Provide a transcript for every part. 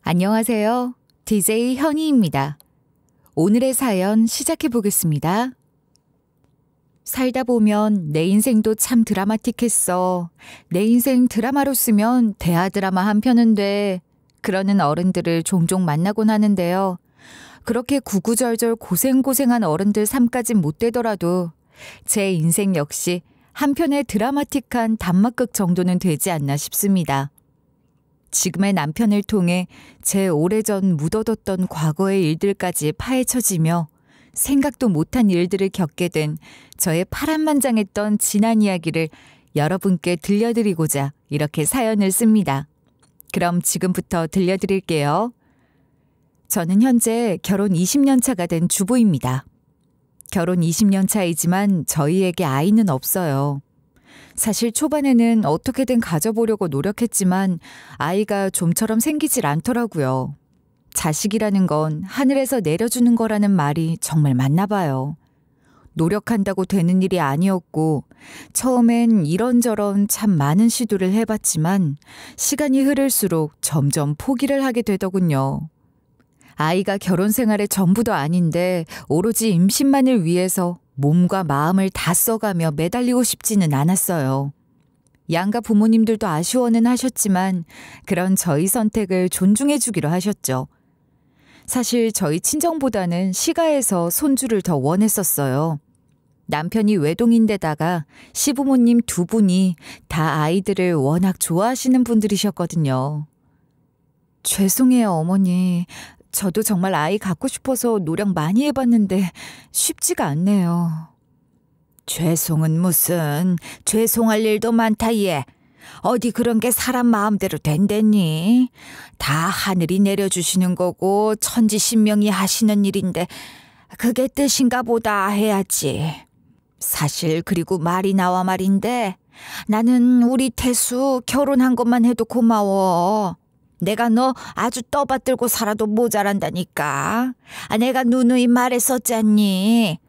안녕하세요. DJ 현이입니다. 오늘의 사연 시작해 보겠습니다. 살다 보면 내 인생도 참 드라마틱했어. 내 인생 드라마로 쓰면 대하 드라마 한 편은 돼. 그러는 어른들을 종종 만나곤 하는데요. 그렇게 구구절절 고생고생한 어른들 삶까진 못 되더라도 제 인생 역시 한 편의 드라마틱한 단막극 정도는 되지 않나 싶습니다. 지금의 남편을 통해 제 오래전 묻어뒀던 과거의 일들까지 파헤쳐지며 생각도 못한 일들을 겪게 된 저의 파란만장했던 지난 이야기를 여러분께 들려드리고자 이렇게 사연을 씁니다. 그럼 지금부터 들려드릴게요. 저는 현재 결혼 20년 차가 된 주부입니다. 결혼 20년 차이지만 저희에게 아이는 없어요. 사실 초반에는 어떻게든 가져보려고 노력했지만 아이가 좀처럼 생기질 않더라고요. 자식이라는 건 하늘에서 내려주는 거라는 말이 정말 맞나 봐요. 노력한다고 되는 일이 아니었고 처음엔 이런저런 참 많은 시도를 해봤지만 시간이 흐를수록 점점 포기를 하게 되더군요. 아이가 결혼 생활의 전부도 아닌데 오로지 임신만을 위해서 몸과 마음을 다 써가며 매달리고 싶지는 않았어요. 양가 부모님들도 아쉬워는 하셨지만 그런 저희 선택을 존중해 주기로 하셨죠. 사실 저희 친정보다는 시가에서 손주를 더 원했었어요. 남편이 외동인데다가 시부모님 두 분이 다 아이들을 워낙 좋아하시는 분들이셨거든요. 죄송해요, 어머니. 저도 정말 아이 갖고 싶어서 노력 많이 해봤는데 쉽지가 않네요. 죄송은 무슨, 죄송할 일도 많다 얘. 어디 그런 게 사람 마음대로 된댔니? 다 하늘이 내려주시는 거고 천지신명이 하시는 일인데 그게 뜻인가 보다 해야지. 사실 그리고 말이 나와 말인데 나는 우리 태수 결혼한 것만 해도 고마워. 내가 너 아주 떠받들고 살아도 모자란다니까. 내가 누누이 말했었잖니.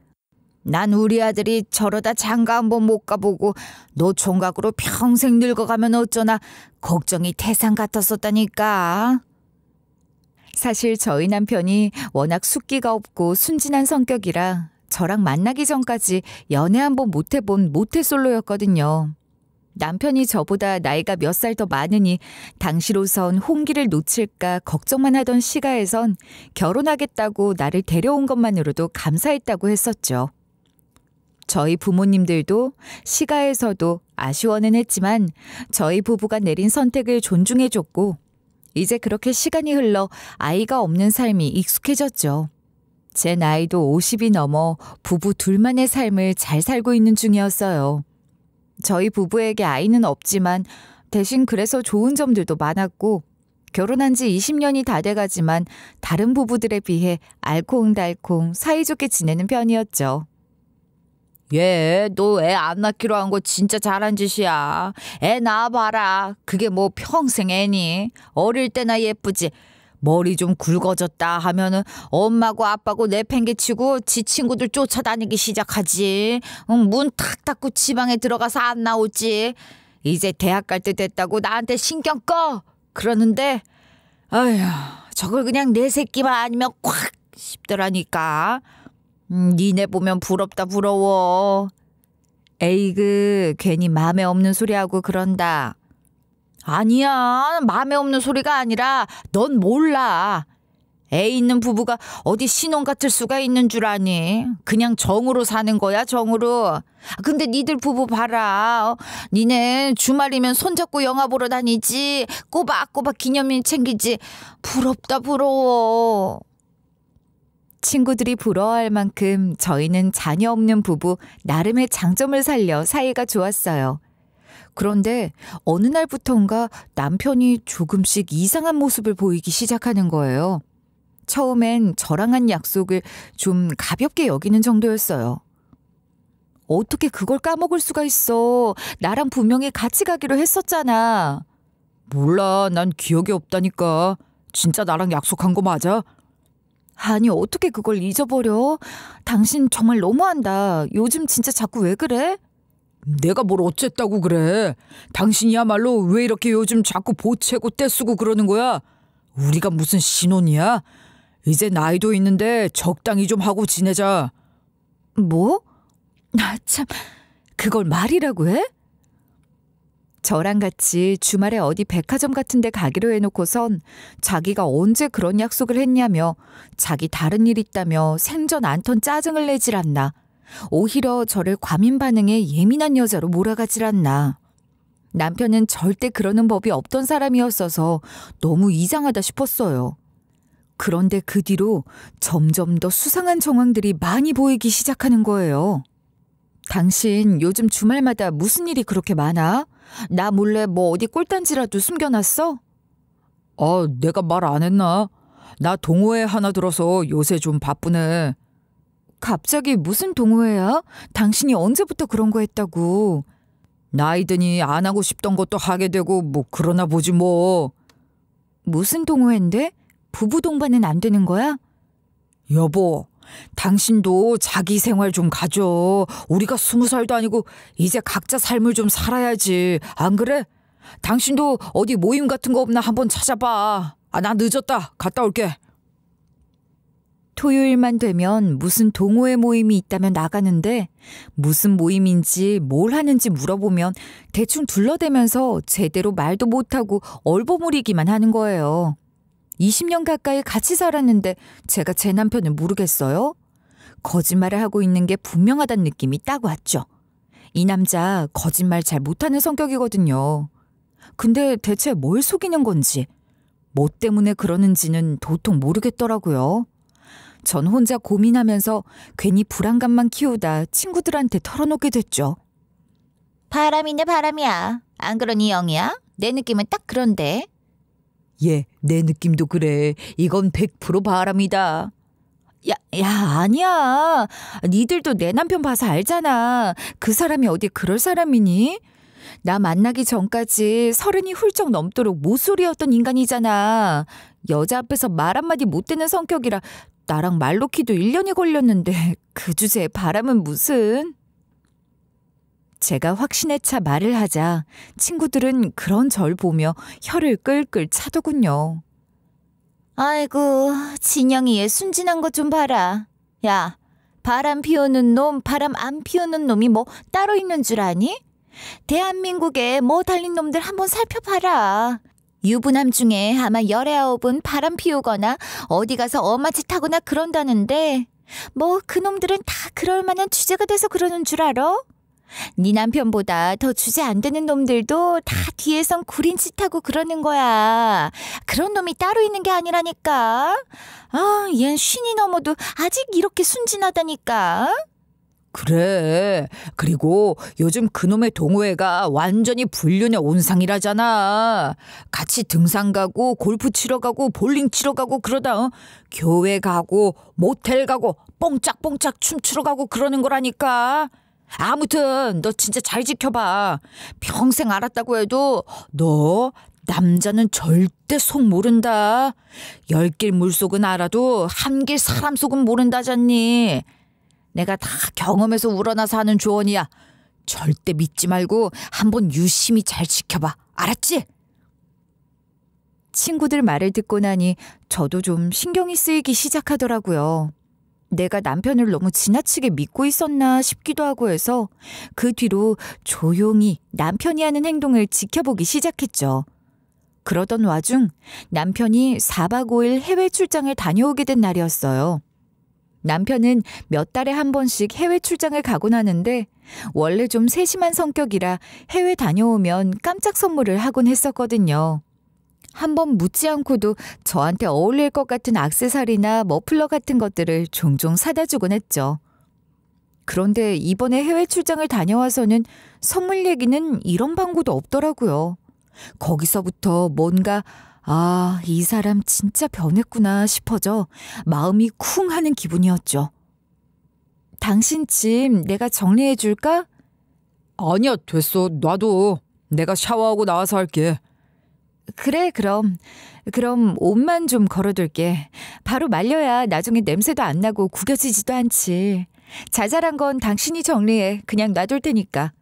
난 우리 아들이 저러다 장가 한번 못 가보고 노총각으로 평생 늙어가면 어쩌나 걱정이 태산 같았었다니까. 사실 저희 남편이 워낙 숫기가 없고 순진한 성격이라 저랑 만나기 전까지 연애 한번 못 해본 모태솔로였거든요. 남편이 저보다 나이가 몇 살 더 많으니 당시로선 홍기를 놓칠까 걱정만 하던 시가에선 결혼하겠다고 나를 데려온 것만으로도 감사했다고 했었죠. 저희 부모님들도 시가에서도 아쉬워는 했지만 저희 부부가 내린 선택을 존중해줬고 이제 그렇게 시간이 흘러 아이가 없는 삶이 익숙해졌죠. 제 나이도 50이 넘어 부부 둘만의 삶을 잘 살고 있는 중이었어요. 저희 부부에게 아이는 없지만 대신 그래서 좋은 점들도 많았고 결혼한 지 20년이 다 돼가지만 다른 부부들에 비해 알콩달콩 사이좋게 지내는 편이었죠. 얘, 너 애 안 낳기로 한 거 진짜 잘한 짓이야. 애 낳아봐라. 그게 뭐 평생 애니. 어릴 때나 예쁘지. 머리 좀 굵어졌다 하면은 엄마고 아빠고 내팽개치고 지 친구들 쫓아다니기 시작하지. 문 탁 닫고 지방에 들어가서 안 나오지. 이제 대학 갈 때 됐다고 나한테 신경 꺼. 그러는데 아휴 저걸 그냥 내 새끼만 아니면 콱 싶더라니까. 니네 보면 부럽다 부러워. 에이그 괜히 마음에 없는 소리하고 그런다. 아니야, 마음에 없는 소리가 아니라 넌 몰라. 애 있는 부부가 어디 신혼 같을 수가 있는 줄 아니. 그냥 정으로 사는 거야, 정으로. 근데 니들 부부 봐라. 니네 주말이면 손잡고 영화 보러 다니지. 꼬박꼬박 기념일 챙기지. 부럽다 부러워. 친구들이 부러워할 만큼 저희는 자녀 없는 부부 나름의 장점을 살려 사이가 좋았어요. 그런데 어느 날부턴가 남편이 조금씩 이상한 모습을 보이기 시작하는 거예요. 처음엔 저랑 한 약속을 좀 가볍게 여기는 정도였어요. 어떻게 그걸 까먹을 수가 있어. 나랑 분명히 같이 가기로 했었잖아. 몰라, 난 기억이 없다니까. 진짜 나랑 약속한 거 맞아? 아니, 어떻게 그걸 잊어버려? 당신 정말 너무한다. 요즘 진짜 자꾸 왜 그래? 내가 뭘 어쨌다고 그래. 당신이야말로 왜 이렇게 요즘 자꾸 보채고 떼쓰고 그러는 거야? 우리가 무슨 신혼이야? 이제 나이도 있는데 적당히 좀 하고 지내자. 뭐? 참, 그걸 말이라고 해? 저랑 같이 주말에 어디 백화점 같은 데 가기로 해놓고선 자기가 언제 그런 약속을 했냐며 자기 다른 일 있다며 생전 않던 짜증을 내질 않나. 오히려 저를 과민 반응에 예민한 여자로 몰아가질 않나. 남편은 절대 그러는 법이 없던 사람이었어서 너무 이상하다 싶었어요. 그런데 그 뒤로 점점 더 수상한 정황들이 많이 보이기 시작하는 거예요. 당신 요즘 주말마다 무슨 일이 그렇게 많아? 나 몰래 뭐 어디 꿀단지라도 숨겨놨어? 내가 말 안 했나? 나 동호회 하나 들어서 요새 좀 바쁘네. 갑자기 무슨 동호회야? 당신이 언제부터 그런 거 했다고? 나이 드니 안 하고 싶던 것도 하게 되고 뭐 그러나 보지 뭐. 무슨 동호회인데? 부부 동반은 안 되는 거야? 여보, 당신도 자기 생활 좀 가져. 우리가 20살도 아니고 이제 각자 삶을 좀 살아야지. 안 그래? 당신도 어디 모임 같은 거 없나 한번 찾아봐. 나 늦었다. 갔다 올게. 토요일만 되면 무슨 동호회 모임이 있다면 나가는데 무슨 모임인지 뭘 하는지 물어보면 대충 둘러대면서 제대로 말도 못하고 얼버무리기만 하는 거예요. 20년 가까이 같이 살았는데 제가 제 남편을 모르겠어요? 거짓말을 하고 있는 게 분명하다는 느낌이 딱 왔죠. 이 남자 거짓말 잘 못하는 성격이거든요. 근데 대체 뭘 속이는 건지, 뭐 때문에 그러는지는 도통 모르겠더라고요. 전 혼자 고민하면서 괜히 불안감만 키우다 친구들한테 털어놓게 됐죠. 바람인데 바람이야. 안 그러니 영이야? 내 느낌은 딱 그런데. 내 느낌도 그래. 이건 100% 바람이다. 아니야. 니들도 내 남편 봐서 알잖아. 그 사람이 어디 그럴 사람이니? 나 만나기 전까지 30이 훌쩍 넘도록 모쏠이었던 인간이잖아. 여자 앞에서 말 한마디 못 되는 성격이라 나랑 말 놓기도 1년이 걸렸는데 그 주제에 바람은 무슨. 제가 확신에 차 말을 하자 친구들은 그런 절 보며 혀를 끌끌 차더군요. 아이고, 진영이 얘 순진한 것 좀 봐라. 야, 바람 피우는 놈, 바람 안 피우는 놈이 뭐 따로 있는 줄 아니? 대한민국에 뭐 달린 놈들 한번 살펴봐라. 유부남 중에 아마 19은 바람 피우거나 어디 가서 어마치 타거나 그런다는데 뭐 그놈들은 다 그럴 만한 주제가 돼서 그러는 줄 알아? 네 남편보다 더 주제 안 되는 놈들도 다 뒤에선 구린짓하고 그러는 거야. 그런 놈이 따로 있는 게 아니라니까. 얜 50이 넘어도 아직 이렇게 순진하다니까. 그래. 그리고 요즘 그놈의 동호회가 완전히 불륜의 온상이라잖아. 같이 등산 가고 골프 치러 가고 볼링 치러 가고 그러다 교회 가고 모텔 가고 뽕짝뽕짝 춤추러 가고 그러는 거라니까. 아무튼 너 진짜 잘 지켜봐. 평생 알았다고 해도 너 남자는 절대 속 모른다. 10길 물속은 알아도 1길 사람 속은 모른다잖니. 내가 다 경험해서 우러나서 하는 조언이야. 절대 믿지 말고 한번 유심히 잘 지켜봐. 알았지? 친구들 말을 듣고 나니 저도 좀 신경이 쓰이기 시작하더라고요. 내가 남편을 너무 지나치게 믿고 있었나 싶기도 하고 해서 그 뒤로 조용히 남편이 하는 행동을 지켜보기 시작했죠. 그러던 와중 남편이 4박 5일 해외 출장을 다녀오게 된 날이었어요. 남편은 몇 달에 한 번씩 해외 출장을 가곤 하는데 원래 좀 세심한 성격이라 해외 다녀오면 깜짝 선물을 하곤 했었거든요. 한 번 묻지 않고도 저한테 어울릴 것 같은 액세서리나 머플러 같은 것들을 종종 사다 주곤 했죠. 그런데 이번에 해외 출장을 다녀와서는 선물 얘기는 이런 방구도 없더라고요. 거기서부터 뭔가 이 사람 진짜 변했구나 싶어져 마음이 쿵 하는 기분이었죠. 당신 짐 내가 정리해 줄까? 아니야, 됐어. 놔둬. 내가 샤워하고 나와서 할게. 그래, 그럼 옷만 좀 걸어둘게. 바로 말려야 나중에 냄새도 안 나고 구겨지지도 않지. 자잘한 건 당신이 정리해. 그냥 놔둘 테니까.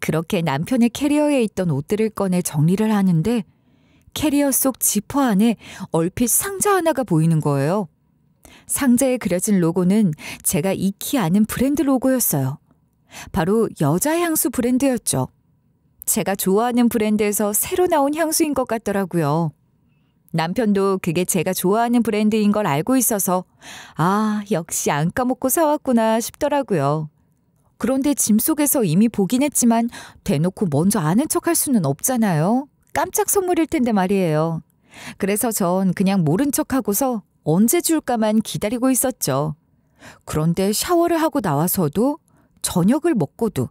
그렇게 남편의 캐리어에 있던 옷들을 꺼내 정리를 하는데 캐리어 속 지퍼 안에 얼핏 상자 하나가 보이는 거예요. 상자에 그려진 로고는 제가 익히 아는 브랜드 로고였어요. 바로 여자 향수 브랜드였죠. 제가 좋아하는 브랜드에서 새로 나온 향수인 것 같더라고요. 남편도 그게 제가 좋아하는 브랜드인 걸 알고 있어서 역시 안 까먹고 사왔구나 싶더라고요. 그런데 짐 속에서 이미 보긴 했지만 대놓고 먼저 아는 척할 수는 없잖아요. 깜짝 선물일 텐데 말이에요. 그래서 전 그냥 모른 척하고서 언제 줄까만 기다리고 있었죠. 그런데 샤워를 하고 나와서도 저녁을 먹고도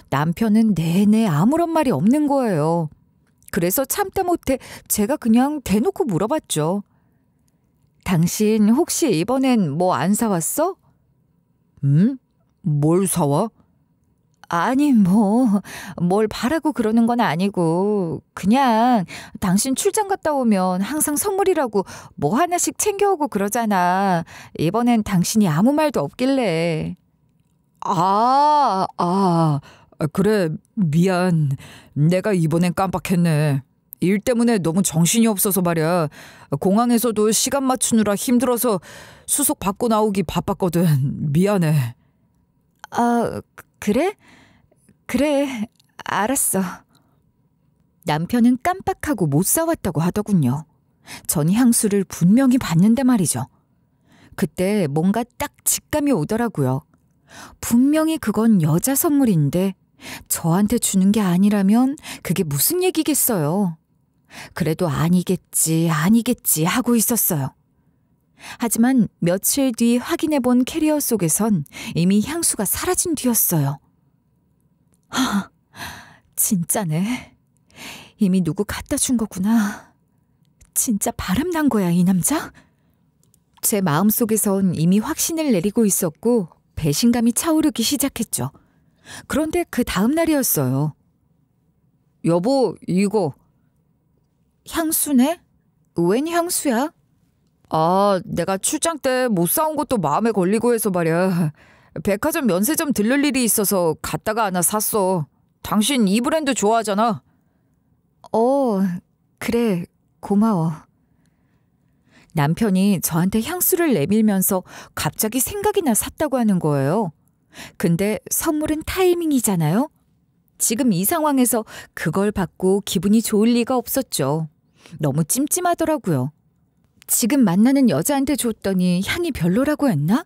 남편은 내내 아무런 말이 없는 거예요. 그래서 참다 못해 제가 그냥 대놓고 물어봤죠. 당신 혹시 이번엔 뭐 안 사왔어? 뭘 사와? 아니 뭘 바라고 그러는 건 아니고 그냥 당신 출장 갔다 오면 항상 선물이라고 뭐 하나씩 챙겨오고 그러잖아. 이번엔 당신이 아무 말도 없길래. 그래, 미안. 내가 이번엔 깜빡했네. 일 때문에 너무 정신이 없어서 말이야. 공항에서도 시간 맞추느라 힘들어서 수속 받고 나오기 바빴거든. 미안해. 그래? 그래, 알았어. 남편은 깜빡하고 못 사왔다고 하더군요. 전 향수를 분명히 봤는데 말이죠. 그때 뭔가 딱 직감이 오더라고요. 분명히 그건 여자 선물인데 저한테 주는 게 아니라면 그게 무슨 얘기겠어요. 그래도 아니겠지 하고 있었어요. 하지만 며칠 뒤 확인해 본 캐리어 속에선 이미 향수가 사라진 뒤였어요. 진짜네. 이미 누구 갖다 준 거구나. 진짜 바람난 거야, 이 남자? 제 마음속에선 이미 확신을 내리고 있었고 배신감이 차오르기 시작했죠. 그런데 그 다음 날이었어요. 여보, 이거. 향수네? 웬 향수야? 내가 출장 때 못 사온 것도 마음에 걸리고 해서 말이야. 백화점 면세점 들를 일이 있어서 갔다가 하나 샀어. 당신 이 브랜드 좋아하잖아. 그래, 고마워. 남편이 저한테 향수를 내밀면서 갑자기 생각이 나 샀다고 하는 거예요. 근데 선물은 타이밍이잖아요. 지금 이 상황에서 그걸 받고 기분이 좋을 리가 없었죠. 너무 찜찜하더라고요. 지금 만나는 여자한테 줬더니 향이 별로라고 했나?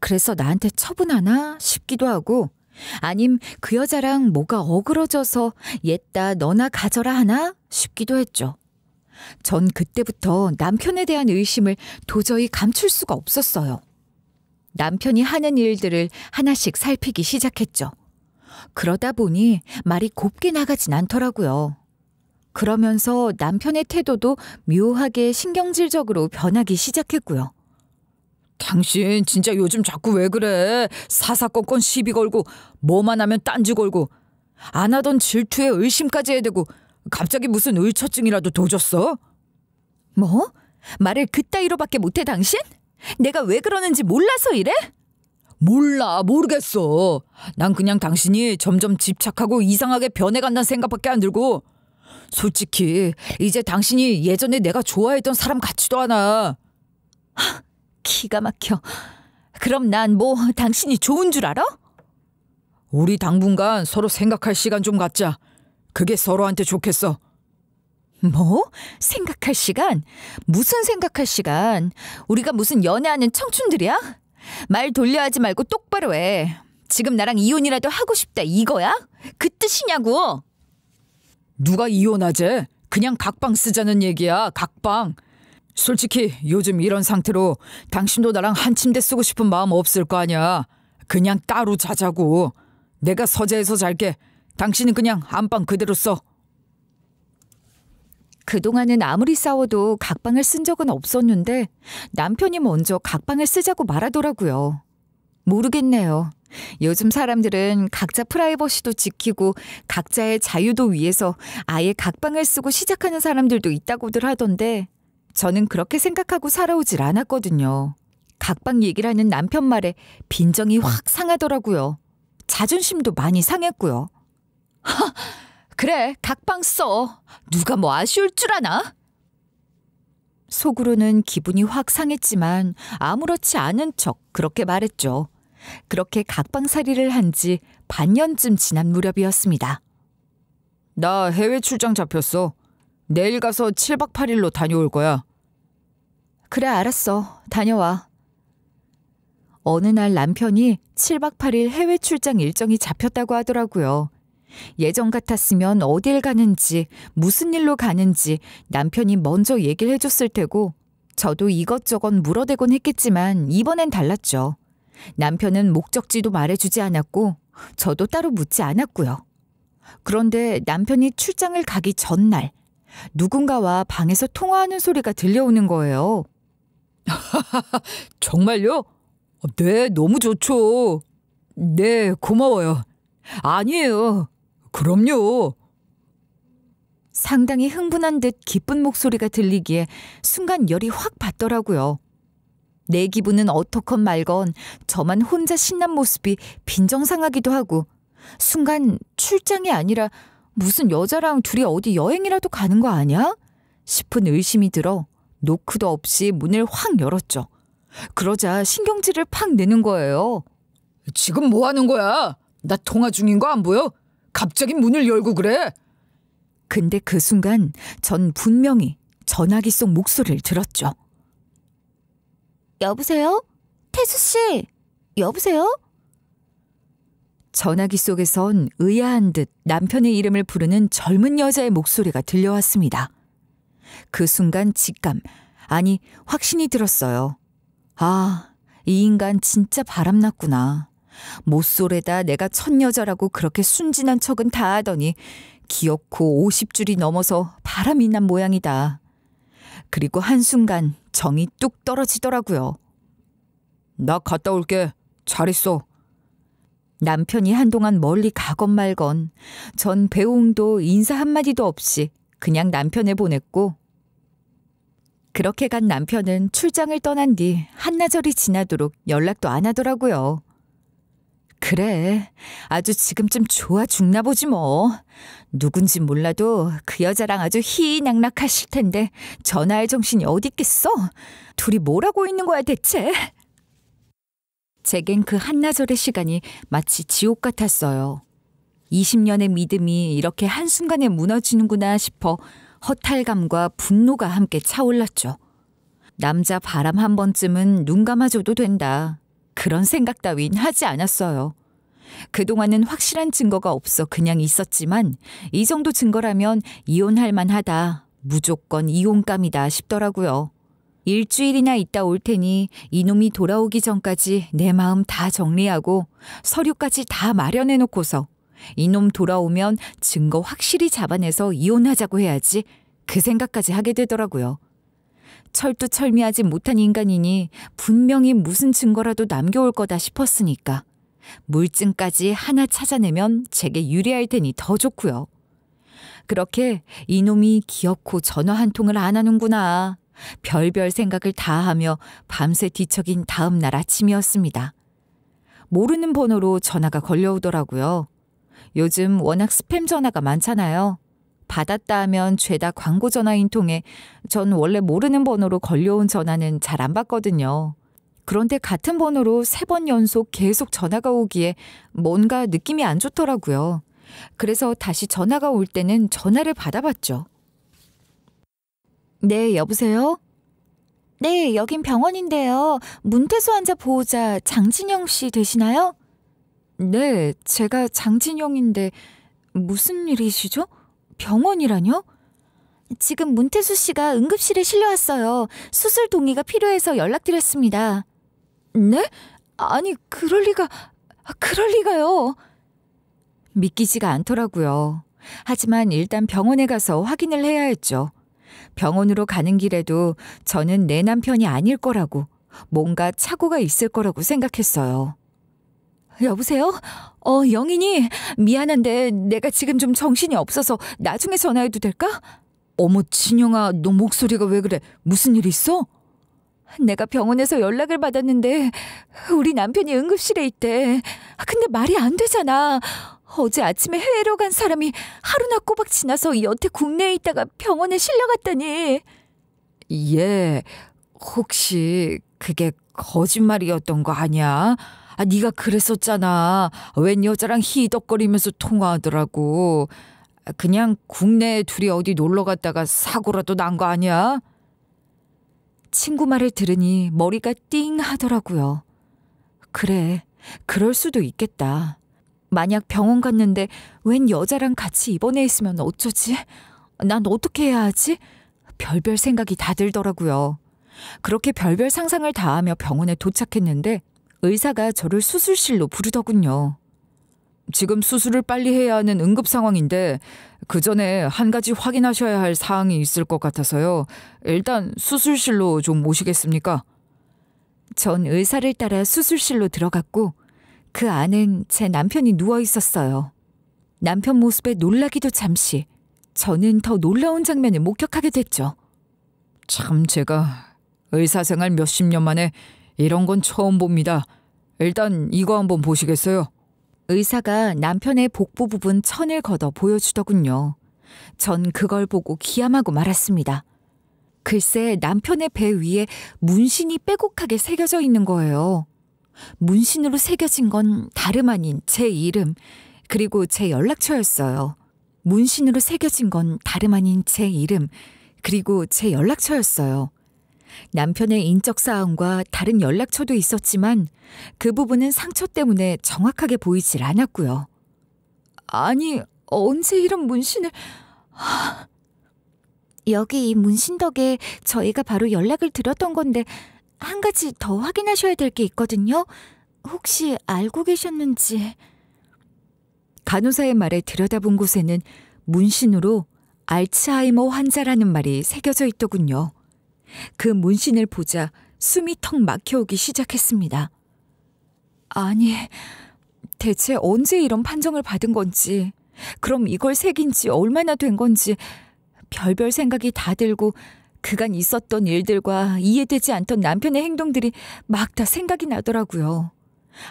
그래서 나한테 처분하나 싶기도 하고, 아님 그 여자랑 뭐가 어그러져서 옛다 너나 가져라 하나 싶기도 했죠. 전 그때부터 남편에 대한 의심을 도저히 감출 수가 없었어요. 남편이 하는 일들을 하나씩 살피기 시작했죠. 그러다 보니 말이 곱게 나가진 않더라고요. 그러면서 남편의 태도도 묘하게 신경질적으로 변하기 시작했고요. 당신 진짜 요즘 자꾸 왜 그래? 사사건건 시비 걸고 뭐만 하면 딴지 걸고 안 하던 질투에 의심까지 해대고 갑자기 무슨 의처증이라도 도졌어? 뭐? 말을 그따위로밖에 못해 당신? 내가 왜 그러는지 몰라서 이래? 모르겠어. 난 그냥 당신이 점점 집착하고 이상하게 변해간다는 생각밖에 안 들고 솔직히 이제 당신이 예전에 내가 좋아했던 사람 같지도 않아. 기가 막혀. 그럼 난 뭐 당신이 좋은 줄 알아? 우리 당분간 서로 생각할 시간 좀 갖자. 그게 서로한테 좋겠어. 뭐? 생각할 시간? 무슨 생각할 시간? 우리가 무슨 연애하는 청춘들이야? 말 돌려하지 말고 똑바로 해. 지금 나랑 이혼이라도 하고 싶다 이거야? 그 뜻이냐고. 누가 이혼하재? 그냥 각방 쓰자는 얘기야. 각방. 솔직히 요즘 이런 상태로 당신도 나랑 한 침대 쓰고 싶은 마음 없을 거 아니야. 그냥 따로 자자고. 내가 서재에서 잘게. 당신은 그냥 안방 그대로 써. 그동안은 아무리 싸워도 각방을 쓴 적은 없었는데 남편이 먼저 각방을 쓰자고 말하더라고요. 모르겠네요. 요즘 사람들은 각자 프라이버시도 지키고 각자의 자유도 위해서 아예 각방을 쓰고 시작하는 사람들도 있다고들 하던데 저는 그렇게 생각하고 살아오질 않았거든요. 각방 얘기라는 남편 말에 빈정이 확 상하더라고요. 자존심도 많이 상했고요. 그래, 각방 써. 누가 뭐 아쉬울 줄 아나? 속으로는 기분이 확 상했지만 아무렇지 않은 척 그렇게 말했죠. 그렇게 각방살이를 한 지 반년쯤 지난 무렵이었습니다. 나 해외 출장 잡혔어. 내일 가서 7박 8일로 다녀올 거야. 그래, 알았어. 다녀와. 어느 날 남편이 7박 8일 해외 출장 일정이 잡혔다고 하더라고요. 예전 같았으면 어딜 가는지 무슨 일로 가는지 남편이 먼저 얘기를 해줬을 테고 저도 이것저것 물어대곤 했겠지만 이번엔 달랐죠. 남편은 목적지도 말해주지 않았고 저도 따로 묻지 않았고요. 그런데 남편이 출장을 가기 전날 누군가와 방에서 통화하는 소리가 들려오는 거예요. 정말요? 네, 너무 좋죠. 네, 고마워요. 아니에요. 그럼요. 상당히 흥분한 듯 기쁜 목소리가 들리기에 순간 열이 확 받더라고요. 내 기분은 어떻건 말건 저만 혼자 신난 모습이 빈정상하기도 하고 순간 출장이 아니라 무슨 여자랑 둘이 어디 여행이라도 가는 거 아니야? 싶은 의심이 들어 노크도 없이 문을 확 열었죠. 그러자 신경질을 팍 내는 거예요. 지금 뭐 하는 거야? 나 통화 중인 거 안 보여? 갑자기 문을 열고 그래? 근데 그 순간 전 분명히 전화기 속 목소리를 들었죠. 여보세요? 태수 씨, 여보세요? 전화기 속에선 의아한 듯 남편의 이름을 부르는 젊은 여자의 목소리가 들려왔습니다. 그 순간 직감, 아니 확신이 들었어요. 아, 이 인간 진짜 바람났구나. 모쏠에다 내가 첫 여자라고 그렇게 순진한 척은 다 하더니 기어코 50줄이 넘어서 바람이 난 모양이다. 그리고 한순간 정이 뚝 떨어지더라고요. 나 갔다 올게. 잘 있어. 남편이 한동안 멀리 가건 말건 전 배웅도 인사 한마디도 없이 그냥 남편을 보냈고 그렇게 간 남편은 출장을 떠난 뒤 한나절이 지나도록 연락도 안 하더라고요. 그래, 아주 지금쯤 좋아 죽나 보지 뭐. 누군지 몰라도 그 여자랑 아주 희희낙낙하실 텐데 전화할 정신이 어디 있겠어? 둘이 뭘 하고 있는 거야 대체? 제겐 그 한나절의 시간이 마치 지옥 같았어요. 20년의 믿음이 이렇게 한순간에 무너지는구나 싶어 허탈감과 분노가 함께 차올랐죠. 남자 바람 한 번쯤은 눈 감아줘도 된다. 그런 생각 따윈 하지 않았어요. 그동안은 확실한 증거가 없어 그냥 있었지만 이 정도 증거라면 이혼할 만하다. 무조건 이혼감이다 싶더라고요. 일주일이나 있다 올 테니 이놈이 돌아오기 전까지 내 마음 다 정리하고 서류까지 다 마련해놓고서 이놈 돌아오면 증거 확실히 잡아내서 이혼하자고 해야지. 그 생각까지 하게 되더라고요. 철두철미하지 못한 인간이니 분명히 무슨 증거라도 남겨올 거다 싶었으니까 물증까지 하나 찾아내면 제게 유리할 테니 더 좋고요. 그렇게 이놈이 기어코 전화 한 통을 안 하는구나. 별별 생각을 다 하며 밤새 뒤척인 다음 날 아침이었습니다. 모르는 번호로 전화가 걸려오더라고요. 요즘 워낙 스팸 전화가 많잖아요. 받았다 하면 죄다 광고 전화인 통에 전 원래 모르는 번호로 걸려온 전화는 잘 안 받거든요. 그런데 같은 번호로 3번 연속 계속 전화가 오기에 뭔가 느낌이 안 좋더라고요. 그래서 다시 전화가 올 때는 전화를 받아봤죠. 네, 여보세요? 네, 여긴 병원인데요. 문태수 환자 보호자 장진영 씨 되시나요? 네, 제가 장진영인데 무슨 일이시죠? 병원이라뇨? 지금 문태수 씨가 응급실에 실려왔어요. 수술 동의가 필요해서 연락드렸습니다. 네? 아니, 그럴 리가요. 믿기지가 않더라고요. 하지만 일단 병원에 가서 확인을 해야 했죠. 병원으로 가는 길에도 저는 내 남편이 아닐 거라고, 뭔가 착오가 있을 거라고 생각했어요. 여보세요? 영인이, 미안한데 내가 지금 좀 정신이 없어서 나중에 전화해도 될까? 어머, 진영아, 너 목소리가 왜 그래? 무슨 일 있어? 내가 병원에서 연락을 받았는데 우리 남편이 응급실에 있대. 근데 말이 안 되잖아. 어제 아침에 해외로 간 사람이 하루나 꼬박 지나서 여태 국내에 있다가 병원에 실려갔다니. 얘 혹시 그게 거짓말이었던 거 아니야? 네가 그랬었잖아. 웬 여자랑 희덕거리면서 통화하더라고. 그냥 국내에 둘이 어디 놀러 갔다가 사고라도 난 거 아니야? 친구 말을 들으니 머리가 띵 하더라고요. 그래, 그럴 수도 있겠다. 만약 병원 갔는데 웬 여자랑 같이 입원해 있으면 어쩌지? 난 어떻게 해야 하지? 별별 생각이 다 들더라고요. 그렇게 별별 상상을 다 하며 병원에 도착했는데 의사가 저를 수술실로 부르더군요. 지금 수술을 빨리 해야 하는 응급 상황인데 그 전에 한 가지 확인하셔야 할 사항이 있을 것 같아서요. 일단 수술실로 좀 모시겠습니까? 전 의사를 따라 수술실로 들어갔고 그 안엔 제 남편이 누워 있었어요. 남편 모습에 놀라기도 잠시 저는 더 놀라운 장면을 목격하게 됐죠. 참 제가 의사생활 몇십 년 만에 이런 건 처음 봅니다. 일단 이거 한번 보시겠어요? 의사가 남편의 복부 부분 천을 걷어 보여주더군요. 전 그걸 보고 기함하고 말았습니다. 글쎄 남편의 배 위에 문신이 빼곡하게 새겨져 있는 거예요. 문신으로 새겨진 건 다름 아닌 제 이름 그리고 제 연락처였어요. 문신으로 새겨진 건 다름 아닌 제 이름 그리고 제 연락처였어요. 남편의 인적사항과 다른 연락처도 있었지만 그 부분은 상처 때문에 정확하게 보이질 않았고요. 아니, 언제 이런 문신을... 여기 이 문신 덕에 저희가 바로 연락을 드렸던 건데 한 가지 더 확인하셔야 될 게 있거든요. 혹시 알고 계셨는지... 간호사의 말에 들여다본 곳에는 문신으로 알츠하이머 환자라는 말이 새겨져 있더군요. 그 문신을 보자 숨이 턱 막혀오기 시작했습니다. 아니, 대체 언제 이런 판정을 받은 건지, 그럼 이걸 새긴 지 얼마나 된 건지 별별 생각이 다 들고 그간 있었던 일들과 이해되지 않던 남편의 행동들이 막 다 생각이 나더라고요.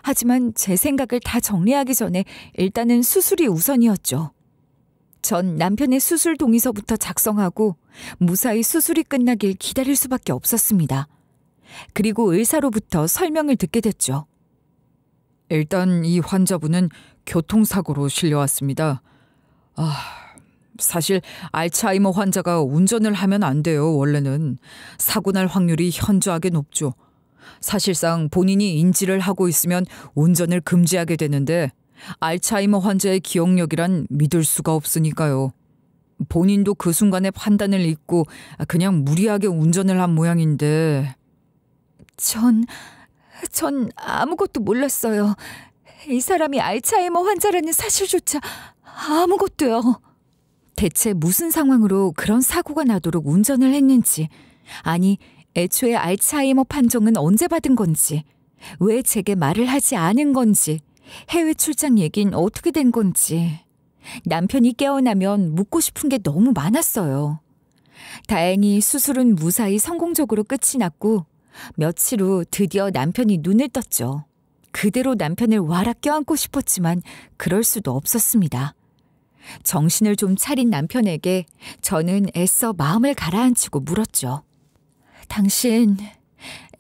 하지만 제 생각을 다 정리하기 전에 일단은 수술이 우선이었죠. 전 남편의 수술 동의서부터 작성하고 무사히 수술이 끝나길 기다릴 수밖에 없었습니다. 그리고 의사로부터 설명을 듣게 됐죠. 일단 이 환자분은 교통사고로 실려왔습니다. 사실 알츠하이머 환자가 운전을 하면 안 돼요. 원래는 사고 날 확률이 현저하게 높죠. 사실상 본인이 인지를 하고 있으면 운전을 금지하게 되는데 알츠하이머 환자의 기억력이란 믿을 수가 없으니까요. 본인도 그 순간의 판단을 잊고 그냥 무리하게 운전을 한 모양인데. 전 아무것도 몰랐어요. 이 사람이 알츠하이머 환자라는 사실조차 아무것도요. 대체 무슨 상황으로 그런 사고가 나도록 운전을 했는지, 아니 애초에 알츠하이머 판정은 언제 받은 건지, 왜 제게 말을 하지 않은 건지, 해외 출장 얘긴 어떻게 된 건지 남편이 깨어나면 묻고 싶은 게 너무 많았어요. 다행히 수술은 무사히 성공적으로 끝이 났고 며칠 후 드디어 남편이 눈을 떴죠. 그대로 남편을 와락 껴안고 싶었지만 그럴 수도 없었습니다. 정신을 좀 차린 남편에게 저는 애써 마음을 가라앉히고 물었죠. 당신,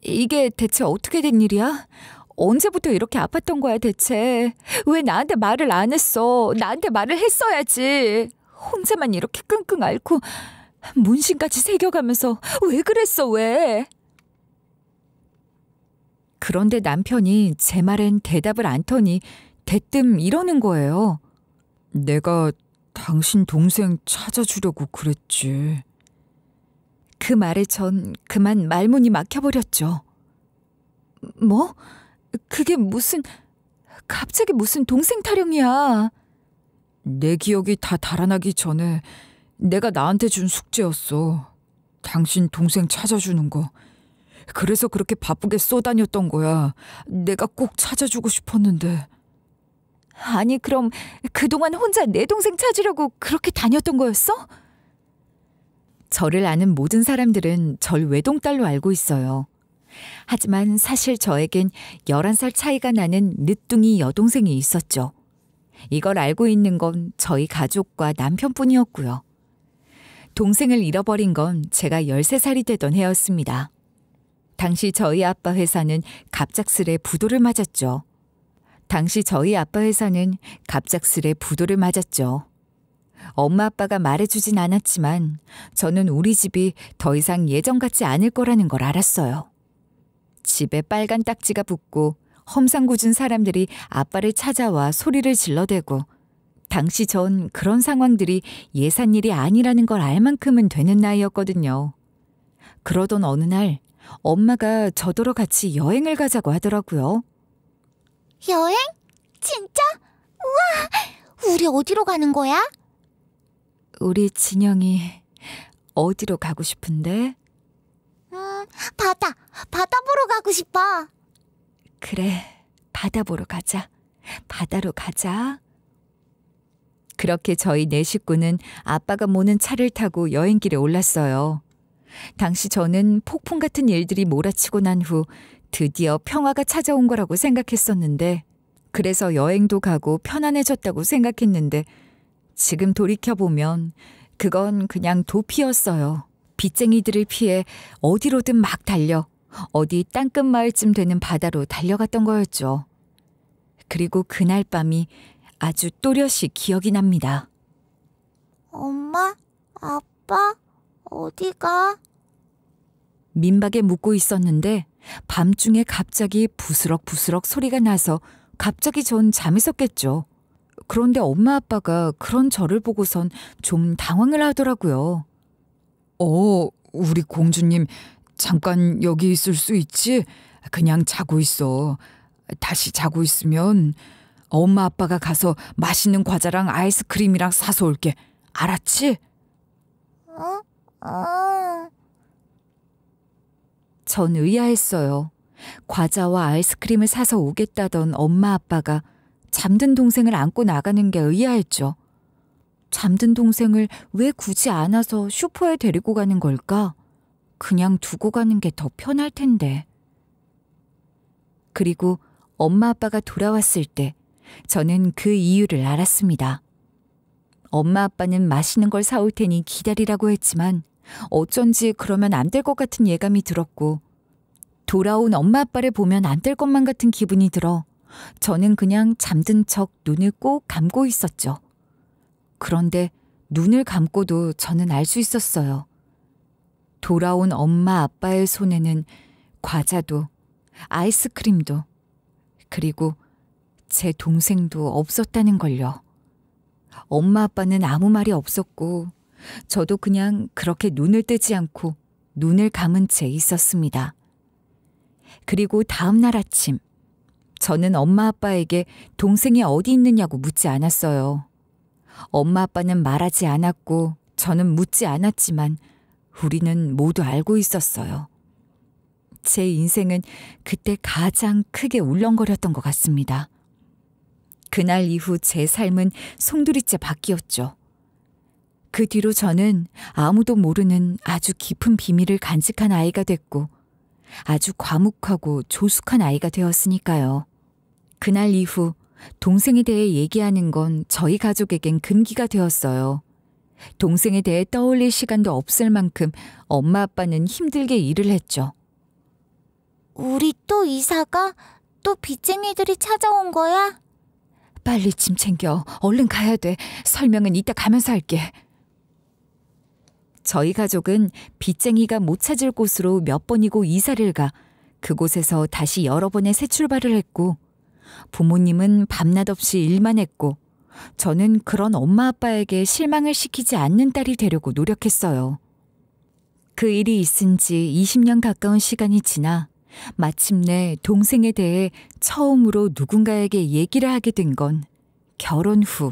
이게 대체 어떻게 된 일이야? 언제부터 이렇게 아팠던 거야 대체? 왜 나한테 말을 안 했어? 나한테 말을 했어야지. 혼자만 이렇게 끙끙 앓고 문신까지 새겨가면서 왜 그랬어 왜? 그런데 남편이 제 말엔 대답을 않더니 대뜸 이러는 거예요. 내가 당신 동생 찾아주려고 그랬지. 그 말에 전 그만 말문이 막혀버렸죠. 뭐? 그게 갑자기 무슨 동생 타령이야. 내 기억이 다 달아나기 전에 내가 나한테 준 숙제였어. 당신 동생 찾아주는 거. 그래서 그렇게 바쁘게 쏘다녔던 거야. 내가 꼭 찾아주고 싶었는데. 아니 그럼 그동안 혼자 내 동생 찾으려고 그렇게 다녔던 거였어? 저를 아는 모든 사람들은 절 외동딸로 알고 있어요. 하지만 사실 저에겐 11살 차이가 나는 늦둥이 여동생이 있었죠. 이걸 알고 있는 건 저희 가족과 남편뿐이었고요. 동생을 잃어버린 건 제가 13살이 되던 해였습니다. 당시 저희 아빠 회사는 갑작스레 부도를 맞았죠. 엄마 아빠가 말해주진 않았지만 저는 우리 집이 더 이상 예전 같지 않을 거라는 걸 알았어요. 집에 빨간 딱지가 붙고 험상궂은 사람들이 아빠를 찾아와 소리를 질러대고 당시 전 그런 상황들이 예산 일이 아니라는 걸 알 만큼은 되는 나이였거든요. 그러던 어느 날 엄마가 저더러 같이 여행을 가자고 하더라고요. 여행? 진짜? 우와! 우리 어디로 가는 거야? 우리 진영이 어디로 가고 싶은데? 바다 보러 가고 싶어. 그래, 바다 보러 가자. 바다로 가자. 그렇게 저희 4식구는 아빠가 모는 차를 타고 여행길에 올랐어요. 당시 저는 폭풍 같은 일들이 몰아치고 난 후 드디어 평화가 찾아온 거라고 생각했었는데, 그래서 여행도 가고 편안해졌다고 생각했는데 지금 돌이켜보면 그건 그냥 도피였어요. 빚쟁이들을 피해 어디로든 막 달려 어디 땅끝 마을쯤 되는 바다로 달려갔던 거였죠. 그리고 그날 밤이 아주 또렷이 기억이 납니다. 엄마? 아빠? 어디가? 민박에 묵고 있었는데 밤중에 갑자기 부스럭부스럭 소리가 나서 갑자기 전 잠이 섰겠죠. 그런데 엄마 아빠가 그런 저를 보고선 좀 당황을 하더라고요. 우리 공주님 잠깐 여기 있을 수 있지? 그냥 자고 있어. 다시 자고 있으면 엄마 아빠가 가서 맛있는 과자랑 아이스크림이랑 사서 올게. 알았지? 전 의아했어요. 과자와 아이스크림을 사서 오겠다던 엄마 아빠가 잠든 동생을 안고 나가는 게 의아했죠. 잠든 동생을 왜 굳이 안아서 슈퍼에 데리고 가는 걸까? 그냥 두고 가는 게 더 편할 텐데. 그리고 엄마 아빠가 돌아왔을 때 저는 그 이유를 알았습니다. 엄마 아빠는 맛있는 걸 사올 테니 기다리라고 했지만 어쩐지 그러면 안 될 것 같은 예감이 들었고, 돌아온 엄마 아빠를 보면 안 될 것만 같은 기분이 들어 저는 그냥 잠든 척 눈을 꼭 감고 있었죠. 그런데 눈을 감고도 저는 알 수 있었어요. 돌아온 엄마 아빠의 손에는 과자도 아이스크림도 그리고 제 동생도 없었다는 걸요. 엄마 아빠는 아무 말이 없었고 저도 그냥 그렇게 눈을 뜨지 않고 눈을 감은 채 있었습니다. 그리고 다음 날 아침 저는 엄마 아빠에게 동생이 어디 있느냐고 묻지 않았어요. 엄마 아빠는 말하지 않았고 저는 묻지 않았지만 우리는 모두 알고 있었어요. 제 인생은 그때 가장 크게 울렁거렸던 것 같습니다. 그날 이후 제 삶은 송두리째 바뀌었죠. 그 뒤로 저는 아무도 모르는 아주 깊은 비밀을 간직한 아이가 됐고 아주 과묵하고 조숙한 아이가 되었으니까요. 그날 이후 동생에 대해 얘기하는 건 저희 가족에겐 금기가 되었어요. 동생에 대해 떠올릴 시간도 없을 만큼 엄마 아빠는 힘들게 일을 했죠. 우리 또 이사가? 또 빚쟁이들이 찾아온 거야? 빨리 짐 챙겨. 얼른 가야 돼. 설명은 이따 가면서 할게. 저희 가족은 빚쟁이가 못 찾을 곳으로 몇 번이고 이사를 가 그곳에서 다시 여러 번의 새 출발을 했고, 부모님은 밤낮 없이 일만 했고 저는 그런 엄마 아빠에게 실망을 시키지 않는 딸이 되려고 노력했어요. 그 일이 있은 지 20년 가까운 시간이 지나 마침내 동생에 대해 처음으로 누군가에게 얘기를 하게 된 건 결혼 후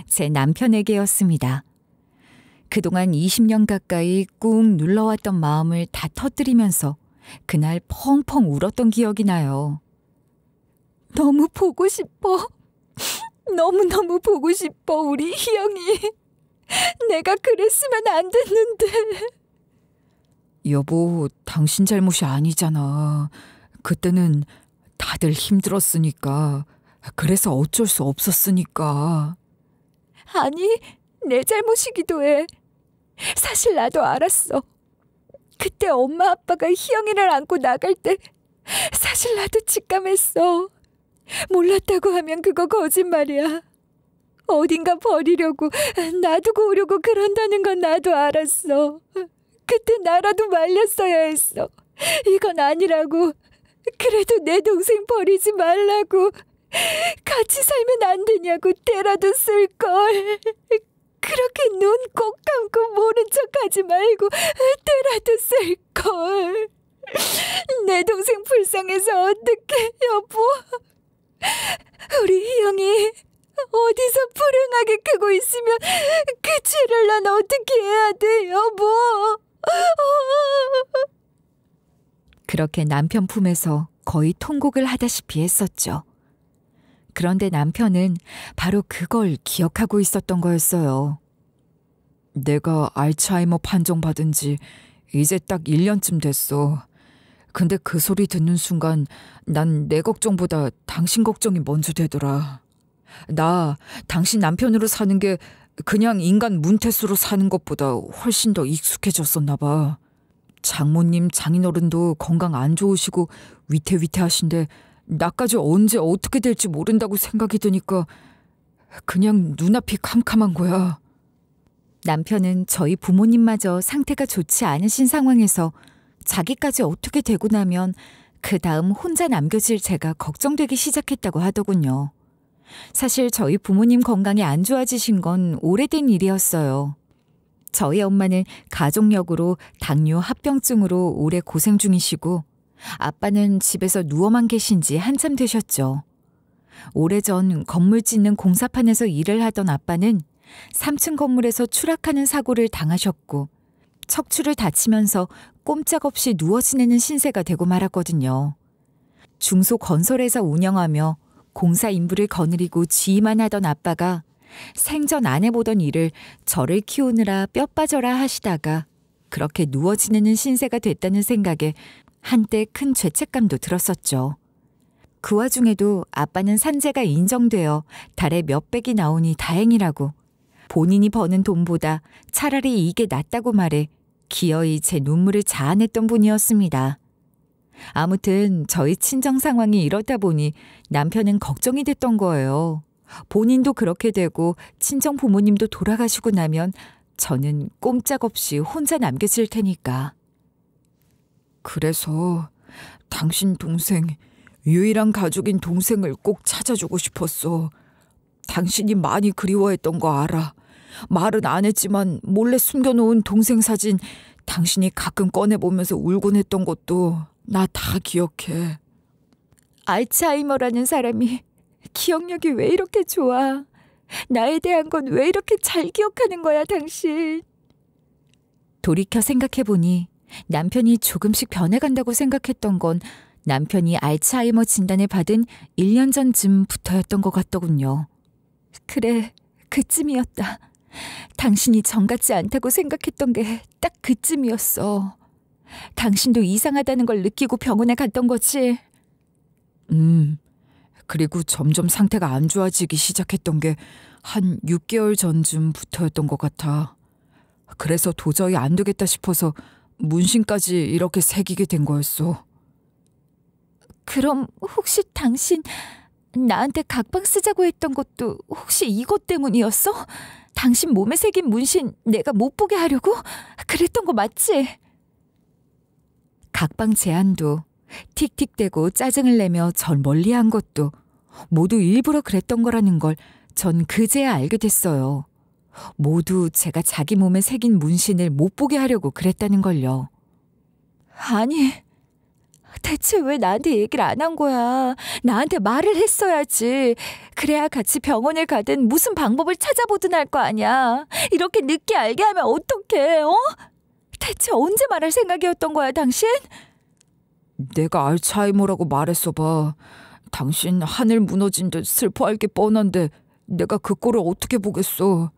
제 남편에게였습니다. 그동안 20년 가까이 꾹 눌러왔던 마음을 다 터뜨리면서 그날 펑펑 울었던 기억이 나요. 너무 보고 싶어. 너무너무 보고 싶어, 우리 희영이. 내가 그랬으면 안 됐는데. 여보, 당신 잘못이 아니잖아. 그때는 다들 힘들었으니까 그래서 어쩔 수 없었으니까. 아니, 내 잘못이기도 해. 사실 나도 알았어. 그때 엄마 아빠가 희영이를 안고 나갈 때 사실 나도 직감했어. 몰랐다고 하면 그거 거짓말이야. 어딘가 버리려고 놔두고 오려고 그런다는 건 나도 알았어. 그때 나라도 말렸어야 했어. 이건 아니라고. 그래도 내 동생 버리지 말라고. 같이 살면 안 되냐고 때라도 쓸걸. 그렇게 눈 꼭 감고 모른 척하지 말고 때라도 쓸걸. 내 동생 불쌍해서 어떡해, 여보. 우리 희영이 어디서 불행하게 크고 있으면 그 죄를 난 어떻게 해야 돼, 여보. 그렇게 남편 품에서 거의 통곡을 하다시피 했었죠. 그런데 남편은 바로 그걸 기억하고 있었던 거였어요. 내가 알츠하이머 판정받은 지 이제 딱 1년쯤 됐어. 근데 그 소리 듣는 순간 난 내 걱정보다 당신 걱정이 먼저 되더라. 나 당신 남편으로 사는 게 그냥 인간 문태수로 사는 것보다 훨씬 더 익숙해졌었나 봐. 장모님, 장인어른도 건강 안 좋으시고 위태위태하신데 나까지 언제 어떻게 될지 모른다고 생각이 드니까 그냥 눈앞이 캄캄한 거야. 남편은 저희 부모님마저 상태가 좋지 않으신 상황에서 자기까지 어떻게 되고 나면 그 다음 혼자 남겨질 제가 걱정되기 시작했다고 하더군요. 사실 저희 부모님 건강이 안 좋아지신 건 오래된 일이었어요. 저희 엄마는 가족력으로 당뇨 합병증으로 오래 고생 중이시고 아빠는 집에서 누워만 계신 지 한참 되셨죠. 오래전 건물 짓는 공사판에서 일을 하던 아빠는 3층 건물에서 추락하는 사고를 당하셨고 척추를 다치면서 꼼짝없이 누워 지내는 신세가 되고 말았거든요. 중소건설회사 운영하며 공사 인부를 거느리고 지휘만 하던 아빠가 생전 안 해보던 일을 저를 키우느라 뼈 빠져라 하시다가 그렇게 누워 지내는 신세가 됐다는 생각에 한때 큰 죄책감도 들었었죠. 그 와중에도 아빠는 산재가 인정되어 달에 몇백이 나오니 다행이라고 본인이 버는 돈보다 차라리 이게 낫다고 말해 기어이 제 눈물을 자아냈던 분이었습니다. 아무튼 저희 친정 상황이 이렇다 보니 남편은 걱정이 됐던 거예요. 본인도 그렇게 되고 친정 부모님도 돌아가시고 나면 저는 꼼짝없이 혼자 남겨질 테니까. 그래서 당신 동생, 유일한 가족인 동생을 꼭 찾아주고 싶었어. 당신이 많이 그리워했던 거 알아. 말은 안 했지만 몰래 숨겨놓은 동생 사진 당신이 가끔 꺼내보면서 울곤 했던 것도 나 다 기억해. 알츠하이머라는 사람이 기억력이 왜 이렇게 좋아? 나에 대한 건 왜 이렇게 잘 기억하는 거야, 당신? 돌이켜 생각해보니 남편이 조금씩 변해간다고 생각했던 건 남편이 알츠하이머 진단을 받은 1년 전쯤부터였던 것 같더군요. 그래, 그쯤이었다. 당신이 정 같지 않다고 생각했던 게 딱 그쯤이었어. 당신도 이상하다는 걸 느끼고 병원에 갔던 거지? 그리고 점점 상태가 안 좋아지기 시작했던 게 한 6개월 전쯤부터였던 것 같아. 그래서 도저히 안 되겠다 싶어서 문신까지 이렇게 새기게 된 거였어. 그럼 혹시 당신 나한테 각방 쓰자고 했던 것도 혹시 이것 때문이었어? 당신 몸에 새긴 문신 내가 못 보게 하려고? 그랬던 거 맞지? 각방 제안도 틱틱대고 짜증을 내며 절 멀리한 것도 모두 일부러 그랬던 거라는 걸 전 그제야 알게 됐어요. 모두 제가 자기 몸에 새긴 문신을 못 보게 하려고 그랬다는 걸요. 아니, 대체 왜 나한테 얘기를 안 한 거야? 나한테 말을 했어야지. 그래야 같이 병원을 가든 무슨 방법을 찾아보든 할 거 아니야. 이렇게 늦게 알게 하면 어떡해, 어? 대체 언제 말할 생각이었던 거야, 당신? 내가 알츠하이머라고 말했어 봐. 당신 하늘 무너진 듯 슬퍼할 게 뻔한데 내가 그 꼴을 어떻게 보겠어.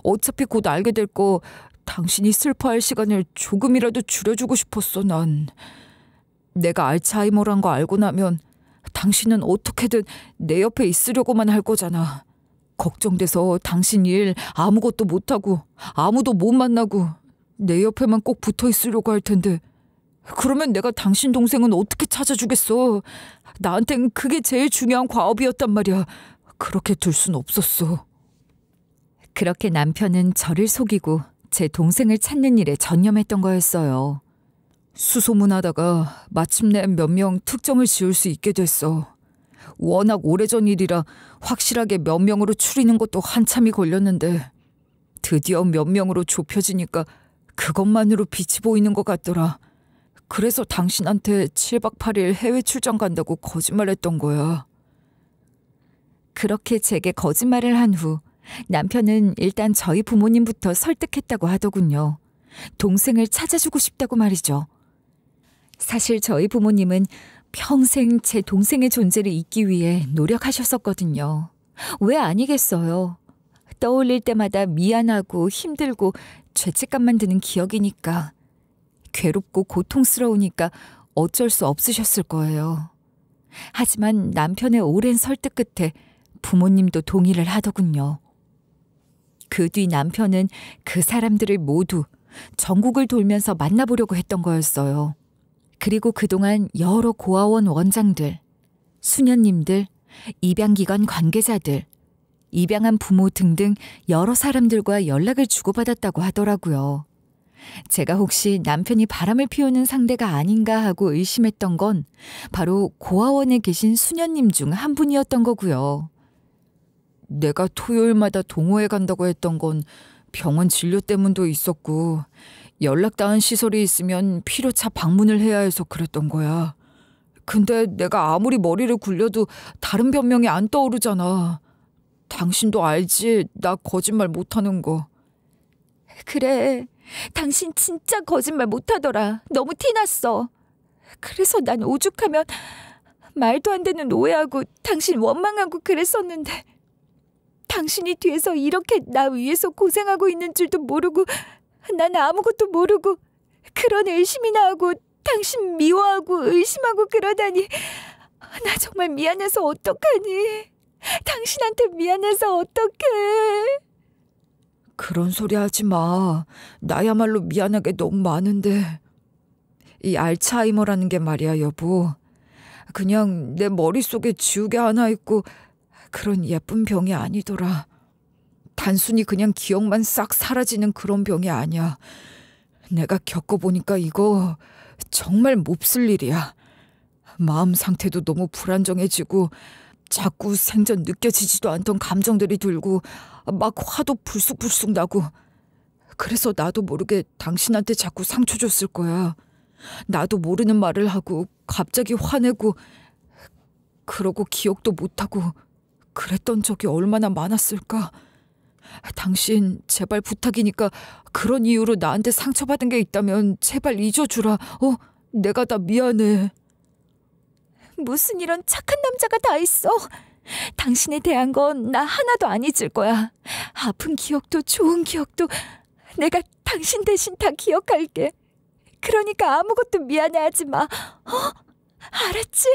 어차피 곧 알게 될 거 당신이 슬퍼할 시간을 조금이라도 줄여주고 싶었어, 난. 내가 알츠하이머란 거 알고 나면 당신은 어떻게든 내 옆에 있으려고만 할 거잖아. 걱정돼서 당신 일 아무것도 못하고 아무도 못 만나고 내 옆에만 꼭 붙어 있으려고 할 텐데 그러면 내가 당신 동생은 어떻게 찾아주겠어. 나한텐 그게 제일 중요한 과업이었단 말이야. 그렇게 둘 순 없었어. 그렇게 남편은 저를 속이고 제 동생을 찾는 일에 전념했던 거였어요. 수소문하다가 마침내 몇 명 특정을 지을 수 있게 됐어. 워낙 오래전 일이라 확실하게 몇 명으로 추리는 것도 한참이 걸렸는데 드디어 몇 명으로 좁혀지니까 그것만으로 빛이 보이는 것 같더라. 그래서 당신한테 7박 8일 해외 출장 간다고 거짓말했던 거야. 그렇게 제게 거짓말을 한 후 남편은 일단 저희 부모님부터 설득했다고 하더군요. 동생을 찾아주고 싶다고 말이죠. 사실 저희 부모님은 평생 제 동생의 존재를 잊기 위해 노력하셨었거든요. 왜 아니겠어요. 떠올릴 때마다 미안하고 힘들고 죄책감만 드는 기억이니까. 괴롭고 고통스러우니까 어쩔 수 없으셨을 거예요. 하지만 남편의 오랜 설득 끝에 부모님도 동의를 하더군요. 그 뒤 남편은 그 사람들을 모두 전국을 돌면서 만나보려고 했던 거였어요. 그리고 그동안 여러 고아원 원장들, 수녀님들, 입양기관 관계자들, 입양한 부모 등등 여러 사람들과 연락을 주고받았다고 하더라고요. 제가 혹시 남편이 바람을 피우는 상대가 아닌가 하고 의심했던 건 바로 고아원에 계신 수녀님 중 한 분이었던 거고요. 내가 토요일마다 동호회 간다고 했던 건 병원 진료 때문도 있었고 연락 닿은 시설이 있으면 필요차 방문을 해야 해서 그랬던 거야. 근데 내가 아무리 머리를 굴려도 다른 변명이 안 떠오르잖아. 당신도 알지? 나 거짓말 못하는 거. 그래, 당신 진짜 거짓말 못하더라. 너무 티났어. 그래서 난 오죽하면 말도 안 되는 오해하고 당신 원망하고 그랬었는데 당신이 뒤에서 이렇게 나 위해서 고생하고 있는 줄도 모르고 난 아무것도 모르고 그런 의심이나 하고 당신 미워하고 의심하고 그러다니 나 정말 미안해서 어떡하니. 당신한테 미안해서 어떡해. 그런 소리 하지 마. 나야말로 미안한 게 너무 많은데. 이 알츠하이머라는 게 말이야, 여보. 그냥 내 머릿속에 지우개 하나 있고 그런 예쁜 병이 아니더라. 단순히 그냥 기억만 싹 사라지는 그런 병이 아니야. 내가 겪어보니까 이거 정말 몹쓸 일이야. 마음 상태도 너무 불안정해지고 자꾸 생전 느껴지지도 않던 감정들이 들고 막 화도 불쑥불쑥 나고. 그래서 나도 모르게 당신한테 자꾸 상처 줬을 거야. 나도 모르는 말을 하고 갑자기 화내고 그러고 기억도 못하고 그랬던 적이 얼마나 많았을까. 당신 제발 부탁이니까 그런 이유로 나한테 상처받은 게 있다면 제발 잊어주라. 내가 다 미안해. 무슨 이런 착한 남자가 다 있어. 당신에 대한 건 나 하나도 안 잊을 거야. 아픈 기억도 좋은 기억도 내가 당신 대신 다 기억할게. 그러니까 아무것도 미안해하지 마. 알았지?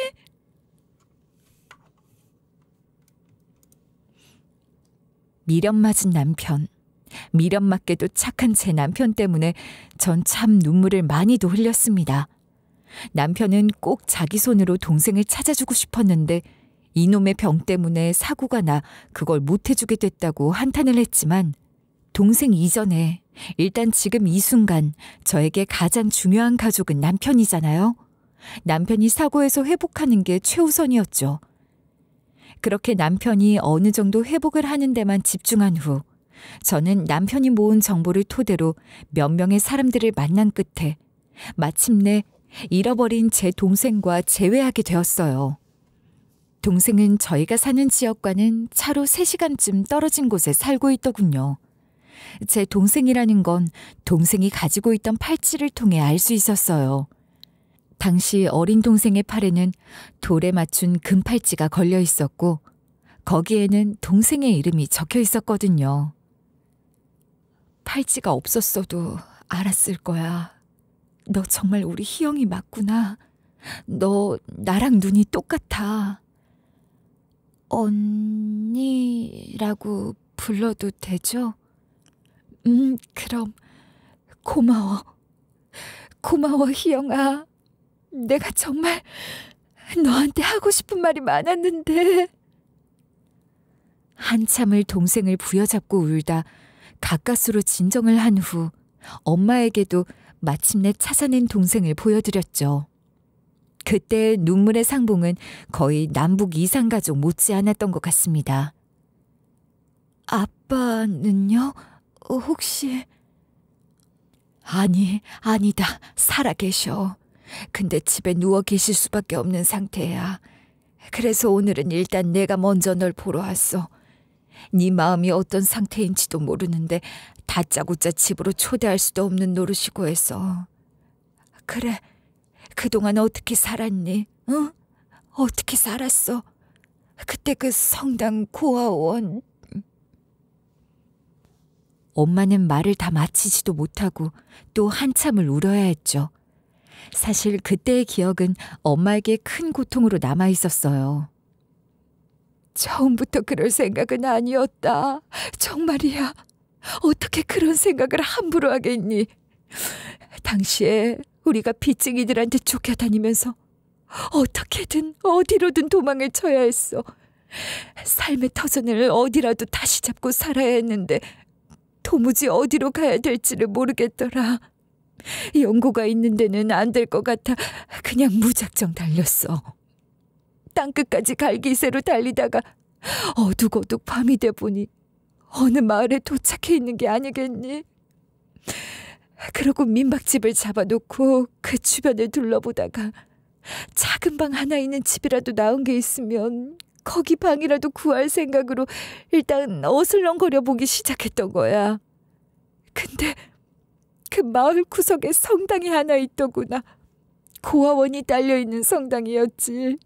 미련 맞은 남편. 미련 맞게도 착한 제 남편 때문에 전 참 눈물을 많이도 흘렸습니다. 남편은 꼭 자기 손으로 동생을 찾아주고 싶었는데 이놈의 병 때문에 사고가 나 그걸 못해주게 됐다고 한탄을 했지만 동생 이전에 일단 지금 이 순간 저에게 가장 중요한 가족은 남편이잖아요. 남편이 사고에서 회복하는 게 최우선이었죠. 그렇게 남편이 어느 정도 회복을 하는 데만 집중한 후 저는 남편이 모은 정보를 토대로 몇 명의 사람들을 만난 끝에 마침내 잃어버린 제 동생과 재회하게 되었어요. 동생은 저희가 사는 지역과는 차로 3시간쯤 떨어진 곳에 살고 있더군요. 제 동생이라는 건 동생이 가지고 있던 팔찌를 통해 알 수 있었어요. 당시 어린 동생의 팔에는 돌에 맞춘 금팔찌가 걸려 있었고 거기에는 동생의 이름이 적혀 있었거든요. 팔찌가 없었어도 알았을 거야. 너 정말 우리 희영이 맞구나. 너 나랑 눈이 똑같아. 언니라고 불러도 되죠? 그럼 고마워. 고마워, 희영아. 내가 정말 너한테 하고 싶은 말이 많았는데. 한참을 동생을 부여잡고 울다 가까스로 진정을 한 후 엄마에게도 마침내 찾아낸 동생을 보여드렸죠. 그때 눈물의 상봉은 거의 남북 이산가족 못지않았던 것 같습니다. 아빠는요? 혹시? 아니다. 살아계셔. 근데 집에 누워 계실 수밖에 없는 상태야. 그래서 오늘은 일단 내가 먼저 널 보러 왔어. 네 마음이 어떤 상태인지도 모르는데 다짜고짜 집으로 초대할 수도 없는 노릇이고 해서. 그래, 그동안 어떻게 살았니? 응? 어떻게 살았어? 그때 그 성당 고아원. 엄마는 말을 다 마치지도 못하고 또 한참을 울어야 했죠. 사실 그때의 기억은 엄마에게 큰 고통으로 남아 있었어요. 처음부터 그럴 생각은 아니었다. 정말이야. 어떻게 그런 생각을 함부로 하겠니? 당시에 우리가 빚쟁이들한테 쫓겨다니면서 어떻게든 어디로든 도망을 쳐야 했어. 삶의 터전을 어디라도 다시 잡고 살아야 했는데 도무지 어디로 가야 될지를 모르겠더라. 연고가 있는 데는 안 될 것 같아 그냥 무작정 달렸어. 땅끝까지 갈기새로 달리다가 어둑어둑 밤이 돼 보니 어느 마을에 도착해 있는 게 아니겠니? 그러고 민박집을 잡아놓고 그 주변을 둘러보다가 작은 방 하나 있는 집이라도 나은 게 있으면 거기 방이라도 구할 생각으로 일단 어슬렁거려 보기 시작했던 거야. 근데 그 마을 구석에 성당이 하나 있더구나. 고아원이 딸려있는 성당이었지.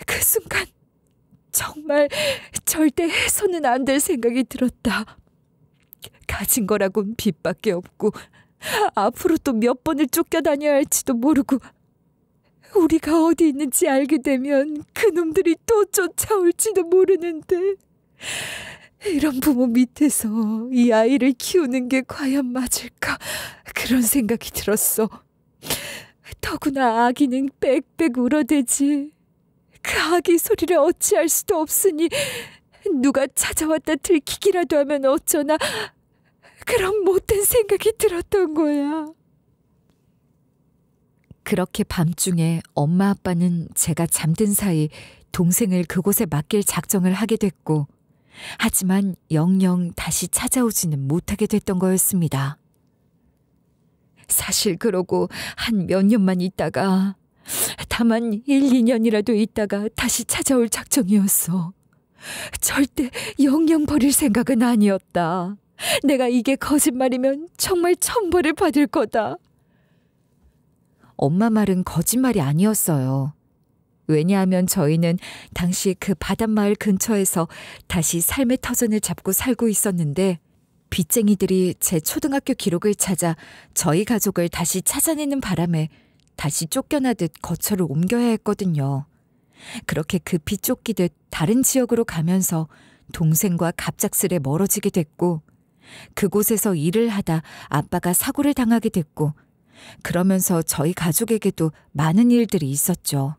그 순간 정말 절대 해서는 안 될 생각이 들었다. 가진 거라곤 빚밖에 없고 앞으로 또 몇 번을 쫓겨다녀야 할지도 모르고 우리가 어디 있는지 알게 되면 그놈들이 또 쫓아올지도 모르는데 이런 부모 밑에서 이 아이를 키우는 게 과연 맞을까? 그런 생각이 들었어. 더구나 아기는 빽빽 울어대지. 그 아기 소리를 어찌할 수도 없으니 누가 찾아왔다 들키기라도 하면 어쩌나 그런 못된 생각이 들었던 거야. 그렇게 밤중에 엄마 아빠는 제가 잠든 사이 동생을 그곳에 맡길 작정을 하게 됐고 하지만 영영 다시 찾아오지는 못하게 됐던 거였습니다. 사실 그러고 한 몇 년만 있다가 다만 1, 2년이라도 있다가 다시 찾아올 작정이었어. 절대 영영 버릴 생각은 아니었다. 내가 이게 거짓말이면 정말 천벌을 받을 거다. 엄마 말은 거짓말이 아니었어요. 왜냐하면 저희는 당시 그 바닷마을 근처에서 다시 삶의 터전을 잡고 살고 있었는데 빚쟁이들이 제 초등학교 기록을 찾아 저희 가족을 다시 찾아내는 바람에 다시 쫓겨나듯 거처를 옮겨야 했거든요. 그렇게 급히 쫓기듯 다른 지역으로 가면서 동생과 갑작스레 멀어지게 됐고 그곳에서 일을 하다 아빠가 사고를 당하게 됐고 그러면서 저희 가족에게도 많은 일들이 있었죠.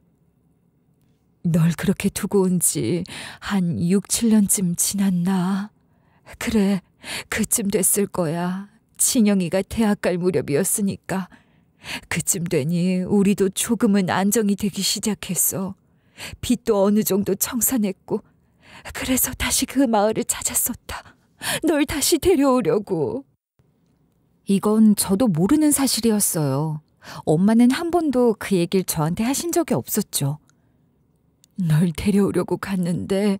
널 그렇게 두고 온 지 한 6, 7년쯤 지났나? 그래, 그쯤 됐을 거야. 진영이가 대학 갈 무렵이었으니까. 그쯤 되니 우리도 조금은 안정이 되기 시작했어. 빚도 어느 정도 청산했고 그래서 다시 그 마을을 찾았었다. 널 다시 데려오려고. 이건 저도 모르는 사실이었어요. 엄마는 한 번도 그 얘기를 저한테 하신 적이 없었죠. 널 데려오려고 갔는데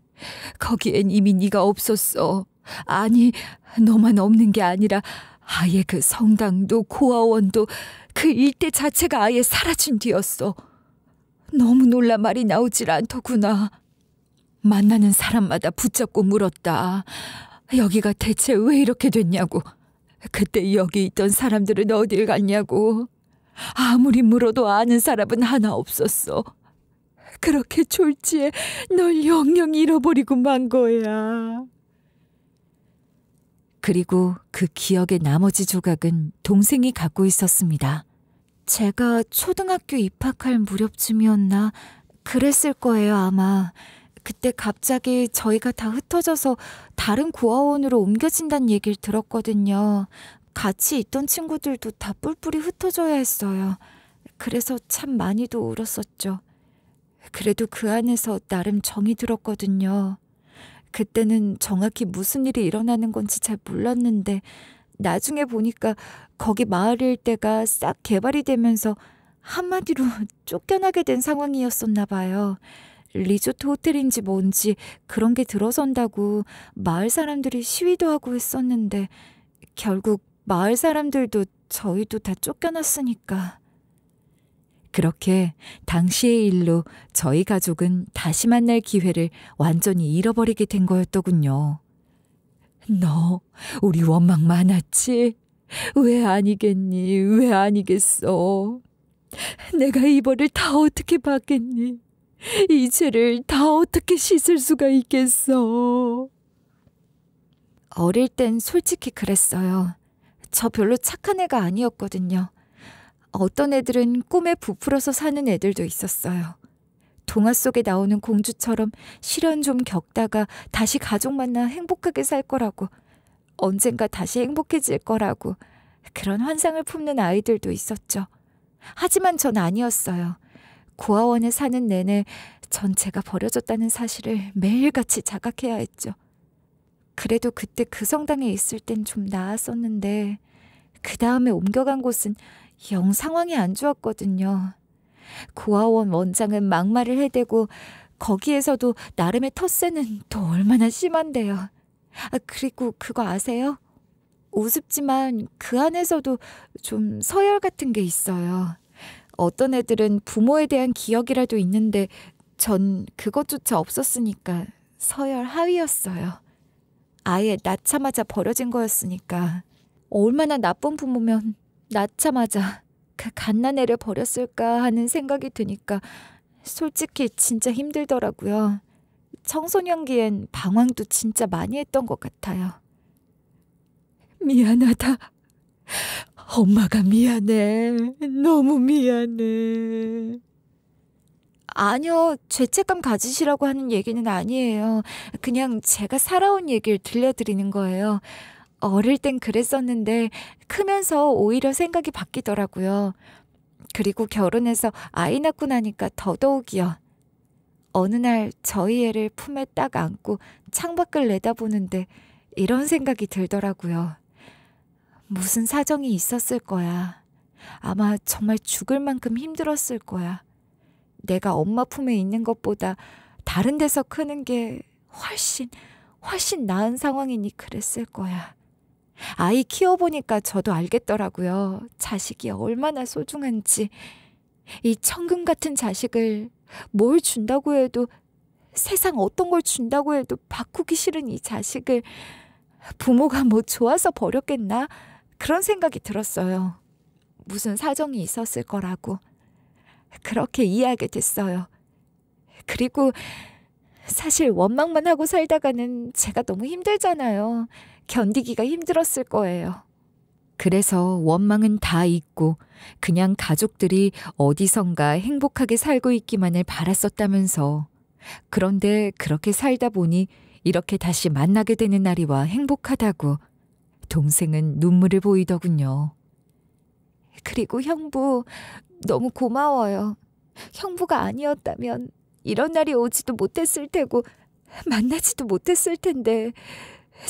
거기엔 이미 네가 없었어. 아니, 너만 없는 게 아니라 아예 그 성당도 고아원도 그 일대 자체가 아예 사라진 뒤였어. 너무 놀라 말이 나오질 않더구나. 만나는 사람마다 붙잡고 물었다. 여기가 대체 왜 이렇게 됐냐고. 그때 여기 있던 사람들은 어딜 갔냐고. 아무리 물어도 아는 사람은 하나 없었어. 그렇게 졸지에 널 영영 잃어버리고 만 거야. 그리고 그 기억의 나머지 조각은 동생이 갖고 있었습니다. 제가 초등학교 입학할 무렵쯤이었나 그랬을 거예요, 아마. 그때 갑자기 저희가 다 흩어져서 다른 고아원으로 옮겨진다는 얘기를 들었거든요. 같이 있던 친구들도 다 뿔뿔이 흩어져야 했어요. 그래서 참 많이도 울었었죠. 그래도 그 안에서 나름 정이 들었거든요. 그때는 정확히 무슨 일이 일어나는 건지 잘 몰랐는데 나중에 보니까 거기 마을 일대가 싹 개발이 되면서 한마디로 쫓겨나게 된 상황이었었나 봐요. 리조트 호텔인지 뭔지 그런 게 들어선다고 마을 사람들이 시위도 하고 했었는데 결국 마을 사람들도 저희도 다 쫓겨났으니까. 그렇게 당시의 일로 저희 가족은 다시 만날 기회를 완전히 잃어버리게 된 거였더군요. 너 우리 원망 많았지? 왜 아니겠니? 왜 아니겠어? 내가 이 벌을 다 어떻게 받겠니? 이 죄를 다 어떻게 씻을 수가 있겠어? 어릴 땐 솔직히 그랬어요. 저 별로 착한 애가 아니었거든요. 어떤 애들은 꿈에 부풀어서 사는 애들도 있었어요. 동화 속에 나오는 공주처럼 시련 좀 겪다가 다시 가족 만나 행복하게 살 거라고, 언젠가 다시 행복해질 거라고 그런 환상을 품는 아이들도 있었죠. 하지만 전 아니었어요. 고아원에 사는 내내 전 제가 버려졌다는 사실을 매일같이 자각해야 했죠. 그래도 그때 그 성당에 있을 땐 좀 나았었는데 그 다음에 옮겨간 곳은 영 상황이 안 좋았거든요. 고아원 원장은 막말을 해대고 거기에서도 나름의 텃세는 또 얼마나 심한데요. 그리고 그거 아세요? 우습지만 그 안에서도 좀 서열 같은 게 있어요. 어떤 애들은 부모에 대한 기억이라도 있는데 전 그것조차 없었으니까 서열 하위였어요. 아예 낳자마자 버려진 거였으니까. 얼마나 나쁜 부모면 낳자마자 그 갓난애를 버렸을까 하는 생각이 드니까 솔직히 진짜 힘들더라고요. 청소년기엔 방황도 진짜 많이 했던 것 같아요. 미안하다. 엄마가 미안해. 너무 미안해. 아니요, 죄책감 가지시라고 하는 얘기는 아니에요. 그냥 제가 살아온 얘기를 들려드리는 거예요. 어릴 땐 그랬었는데 크면서 오히려 생각이 바뀌더라고요. 그리고 결혼해서 아이 낳고 나니까 더더욱이요. 어느 날 저희 애를 품에 딱 안고 창밖을 내다보는데 이런 생각이 들더라고요. 무슨 사정이 있었을 거야. 아마 정말 죽을 만큼 힘들었을 거야. 내가 엄마 품에 있는 것보다 다른 데서 크는 게 훨씬 나은 상황이니 그랬을 거야. 아이 키워보니까 저도 알겠더라고요. 자식이 얼마나 소중한지. 이 천금 같은 자식을 뭘 준다고 해도, 세상 어떤 걸 준다고 해도 바꾸기 싫은 이 자식을 부모가 뭐 좋아서 버렸겠나? 그런 생각이 들었어요. 무슨 사정이 있었을 거라고. 그렇게 이해하게 됐어요. 그리고 사실 원망만 하고 살다가는 제가 너무 힘들잖아요. 견디기가 힘들었을 거예요. 그래서 원망은 다 잊고 그냥 가족들이 어디선가 행복하게 살고 있기만을 바랐었다면서. 그런데 그렇게 살다 보니 이렇게 다시 만나게 되는 날이 와 행복하다고 동생은 눈물을 보이더군요. 그리고 형부, 너무 고마워요. 형부가 아니었다면 이런 날이 오지도 못했을 테고 만나지도 못했을 텐데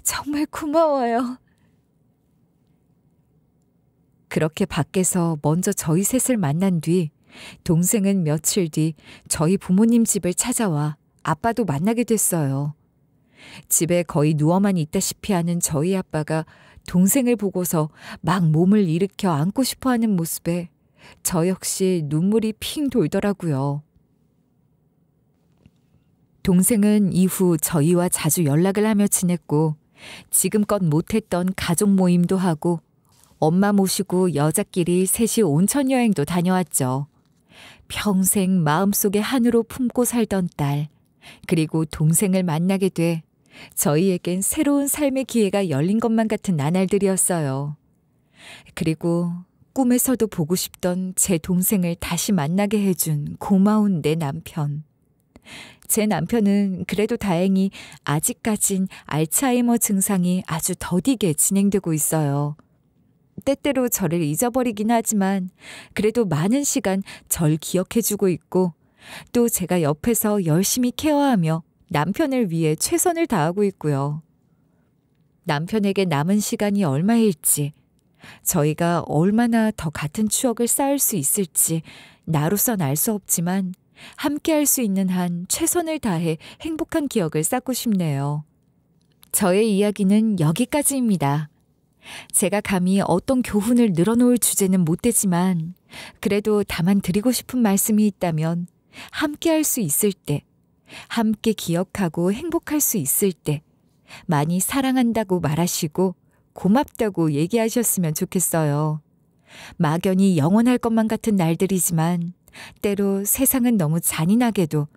정말 고마워요. 그렇게 밖에서 먼저 저희 셋을 만난 뒤 동생은 며칠 뒤 저희 부모님 집을 찾아와 아빠도 만나게 됐어요. 집에 거의 누워만 있다시피 하는 저희 아빠가 동생을 보고서 막 몸을 일으켜 안고 싶어하는 모습에 저 역시 눈물이 핑 돌더라고요. 동생은 이후 저희와 자주 연락을 하며 지냈고 지금껏 못했던 가족 모임도 하고 엄마 모시고 여자끼리 셋이 온천 여행도 다녀왔죠. 평생 마음속에 한으로 품고 살던 딸, 그리고 동생을 만나게 돼 저희에겐 새로운 삶의 기회가 열린 것만 같은 나날들이었어요. 그리고 꿈에서도 보고 싶던 제 동생을 다시 만나게 해준 고마운 내 남편. 제 남편은 그래도 다행히 아직까진 알츠하이머 증상이 아주 더디게 진행되고 있어요. 때때로 저를 잊어버리긴 하지만 그래도 많은 시간 절 기억해주고 있고 또 제가 옆에서 열심히 케어하며 남편을 위해 최선을 다하고 있고요. 남편에게 남은 시간이 얼마일지, 저희가 얼마나 더 같은 추억을 쌓을 수 있을지 나로선 알 수 없지만 함께 할 수 있는 한 최선을 다해 행복한 기억을 쌓고 싶네요. 저의 이야기는 여기까지입니다. 제가 감히 어떤 교훈을 늘어놓을 주제는 못 되지만 그래도 다만 드리고 싶은 말씀이 있다면 함께 할 수 있을 때, 함께 기억하고 행복할 수 있을 때 많이 사랑한다고 말하시고 고맙다고 얘기하셨으면 좋겠어요. 막연히 영원할 것만 같은 날들이지만 때로 세상은 너무 잔인하게도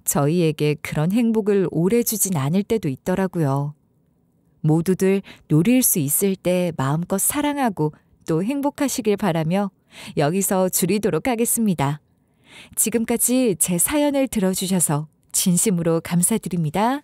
저희에게 그런 행복을 오래 주진 않을 때도 있더라고요. 모두들 누릴 수 있을 때 마음껏 사랑하고 또 행복하시길 바라며 여기서 줄이도록 하겠습니다. 지금까지 제 사연을 들어주셔서 진심으로 감사드립니다.